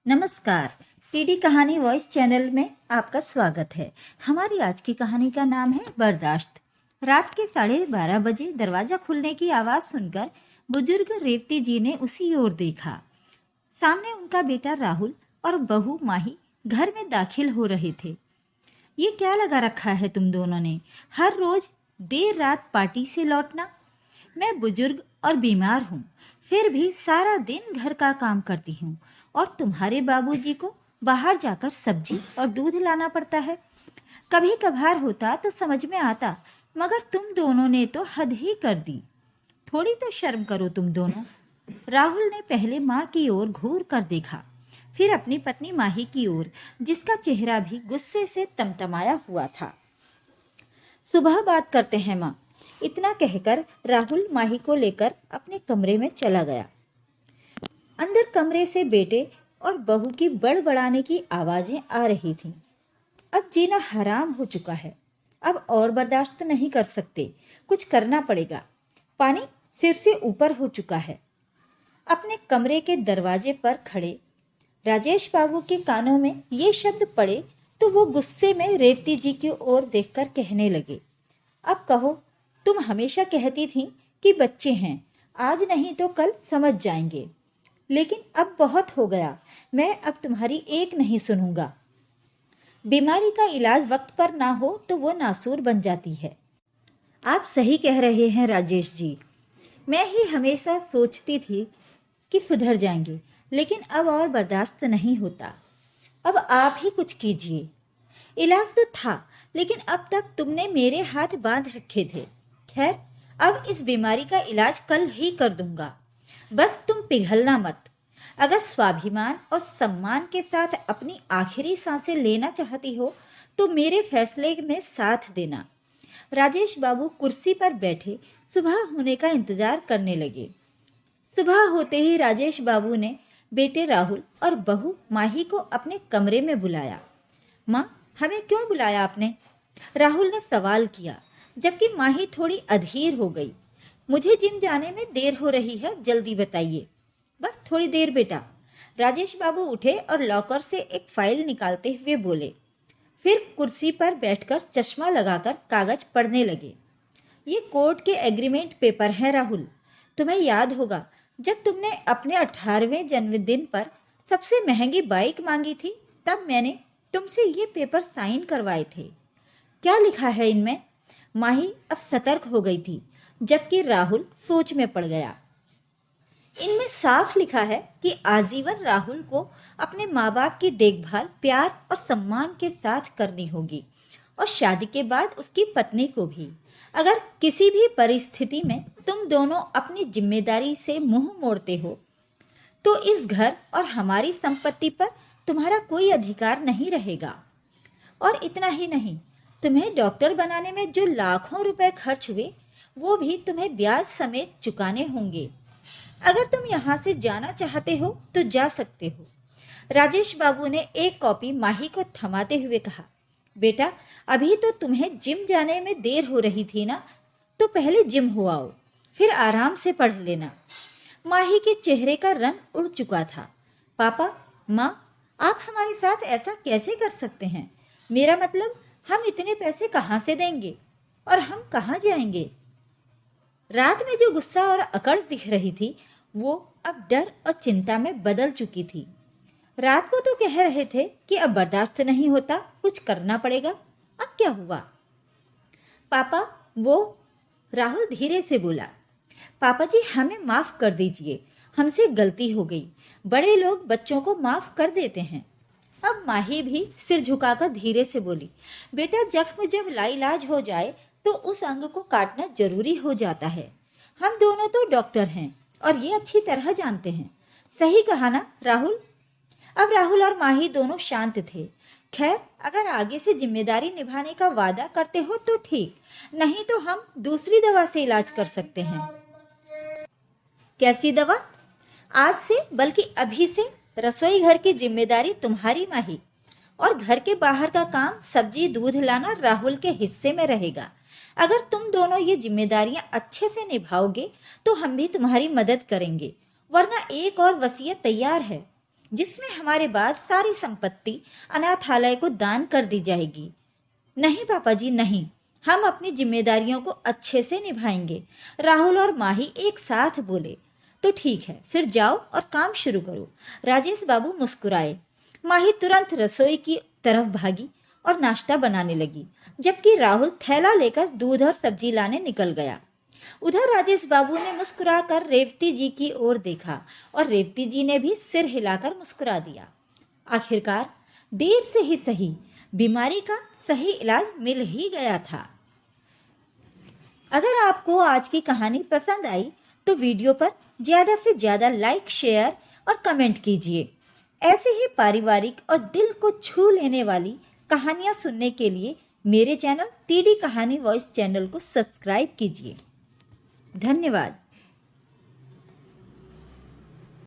नमस्कार। टीडी कहानी voice channel में आपका स्वागत है। हमारी आज की कहानी का नाम है बर्दाश्त। रात के 12:30 बजे दरवाजा खुलने की आवाज सुनकर बुजुर्ग रेवती जी ने उसी ओर देखा। सामने उनका बेटा राहुल और बहू माही घर में दाखिल हो रहे थे। ये क्या लगा रखा है तुम दोनों ने? हर रोज देर रात पार्टी से लौटना। मैं बुजुर्ग और बीमार हूँ, फिर भी सारा दिन घर का काम करती हूँ और तुम्हारे बाबूजी को बाहर जाकर सब्जी और दूध लाना पड़ता है। कभी कभार होता तो समझ में आता, मगर तुम दोनों ने तो हद ही कर दी। थोड़ी तो शर्म करो तुम दोनों। राहुल ने पहले माँ की ओर घूर कर देखा, फिर अपनी पत्नी माही की ओर, जिसका चेहरा भी गुस्से से तमतमाया हुआ था। सुबह बात करते हैं माँ। इतना कहकर राहुल माही को लेकर अपने कमरे में चला गया। अंदर कमरे से बेटे और बहू की बड़बड़ाने की आवाजें आ रही थीं। अब जीना हराम हो चुका है। अब और बर्दाश्त नहीं कर सकते, कुछ करना पड़ेगा। पानी सिर से ऊपर हो चुका है। अपने कमरे के दरवाजे पर खड़े राजेश बाबू के कानों में ये शब्द पड़े तो वो गुस्से में रेवती जी की ओर देखकर कहने लगे, अब कहो, तुम हमेशा कहती थी कि बच्चे हैं, आज नहीं तो कल समझ जाएंगे, लेकिन अब बहुत हो गया। मैं अब तुम्हारी एक नहीं सुनूंगा। बीमारी का इलाज वक्त पर ना हो तो वो नासूर बन जाती है। आप सही कह रहे हैं राजेश जी। मैं ही हमेशा सोचती थी कि सुधर जाएंगे, लेकिन अब और बर्दाश्त नहीं होता। अब आप ही कुछ कीजिए। इलाज तो था, लेकिन अब तक तुमने मेरे हाथ बांध रखे थे। खैर, अब इस बीमारी का इलाज कल ही कर दूंगा। बस तुम पिघलना मत। अगर स्वाभिमान और सम्मान के साथ अपनी आखिरी सांसें लेना चाहती हो तो मेरे फैसले में साथ देना। राजेश बाबू कुर्सी पर बैठे सुबह होने का इंतजार करने लगे। सुबह होते ही राजेश बाबू ने बेटे राहुल और बहू माही को अपने कमरे में बुलाया। माँ, हमें क्यों बुलाया आपने? राहुल ने सवाल किया, जबकि माही थोड़ी अधीर हो गई। मुझे जिम जाने में देर हो रही है, जल्दी बताइए। बस थोड़ी देर बेटा। राजेश बाबू उठे और लॉकर से एक फाइल निकालते हुए बोले, फिर कुर्सी पर बैठकर चश्मा लगाकर कागज पढ़ने लगे। ये कोर्ट के एग्रीमेंट पेपर है राहुल। तुम्हें याद होगा, जब तुमने अपने 18वें जन्मदिन पर सबसे महंगी बाइक मांगी थी, तब मैंने तुमसे ये पेपर साइन करवाए थे। क्या लिखा है इनमें? माही अब सतर्क हो गई थी, जबकि राहुल सोच में पड़ गया। इनमें साफ लिखा है कि आजीवन राहुल को अपने माँ बाप की देखभाल प्यार और सम्मान के साथ करनी होगी, और शादी के बाद उसकी पत्नी को भी। अगर किसी भी परिस्थिति में तुम दोनों अपनी जिम्मेदारी से मुंह मोड़ते हो तो इस घर और हमारी संपत्ति पर तुम्हारा कोई अधिकार नहीं रहेगा। और इतना ही नहीं, तुम्हें डॉक्टर बनाने में जो लाखों रुपए खर्च हुए, वो भी तुम्हें ब्याज समेत चुकाने होंगे। अगर तुम यहाँ से जाना चाहते हो तो जा सकते हो। राजेश बाबू ने एक कॉपी माही को थमाते हुए कहा, बेटा, अभी तो तुम्हें जिम जाने में देर हो रही थी ना, तो पहले जिम हो आओ, फिर आराम से पढ़ लेना। माही के चेहरे का रंग उड़ चुका था। पापा, माँ, आप हमारे साथ ऐसा कैसे कर सकते हैं? मेरा मतलब, हम इतने पैसे कहाँ से देंगे और हम कहाँ जाएंगे? रात में जो गुस्सा और अकड़ दिख रही थी, वो अब डर और चिंता में बदल चुकी थी। रात को तो कह रहे थे कि अब बर्दाश्त नहीं होता, कुछ करना पड़ेगा। अब क्या हुआ? पापा, वो राहुल धीरे से बोला, पापा जी, हमें माफ कर दीजिए, हमसे गलती हो गई। बड़े लोग बच्चों को माफ कर देते हैं। अब माही भी सिर झुकाकर धीरे से बोली, बेटा, जख्म जब लाइलाज हो जाए तो उस अंग को काटना जरूरी हो जाता है। हम दोनों तो डॉक्टर हैं और ये अच्छी तरह जानते हैं। सही कहा ना राहुल? अब राहुल और माही दोनों शांत थे। खैर, अगर आगे से जिम्मेदारी निभाने का वादा करते हो तो ठीक, नहीं तो हम दूसरी दवा से इलाज कर सकते हैं। कैसी दवा? आज से, बल्कि अभी से रसोई घर की जिम्मेदारी तुम्हारी माही, और घर के बाहर का काम सब्जी दूध लाना राहुल के हिस्से में रहेगा। अगर तुम दोनों ये जिम्मेदारियां अच्छे से निभाओगे तो हम भी तुम्हारी मदद करेंगे, वरना एक और वसीयत तैयार है। जिसमें हमारे बाद सारी संपत्ति अनाथालय को दान कर दी जाएगी। नहीं पापा जी नहीं, हम अपनी जिम्मेदारियों को अच्छे से निभाएंगे, राहुल और माही एक साथ बोले। तो ठीक है, फिर जाओ और काम शुरू करो। राजेश बाबू मुस्कुराए। माही तुरंत रसोई की तरफ भागी और नाश्ता बनाने लगी, जबकि राहुल थैला लेकर दूध और सब्जी लाने निकल गया। उधर राजेश बाबू ने मुस्कुराकर रेवती जी की ओर देखा और रेवती जी ने भी सिर हिलाकर मुस्कुरा दिया। आखिरकार देर से ही सही, बीमारी का सही इलाज मिल ही गया था। अगर आपको आज की कहानी पसंद आई तो वीडियो पर ज़्यादा से ज़्यादा लाइक, शेयर और कमेंट कीजिए। ऐसे ही पारिवारिक और दिल को छू लेने वाली कहानियाँ सुनने के लिए मेरे चैनल टीडी कहानी वॉइस चैनल को सब्सक्राइब कीजिए। धन्यवाद।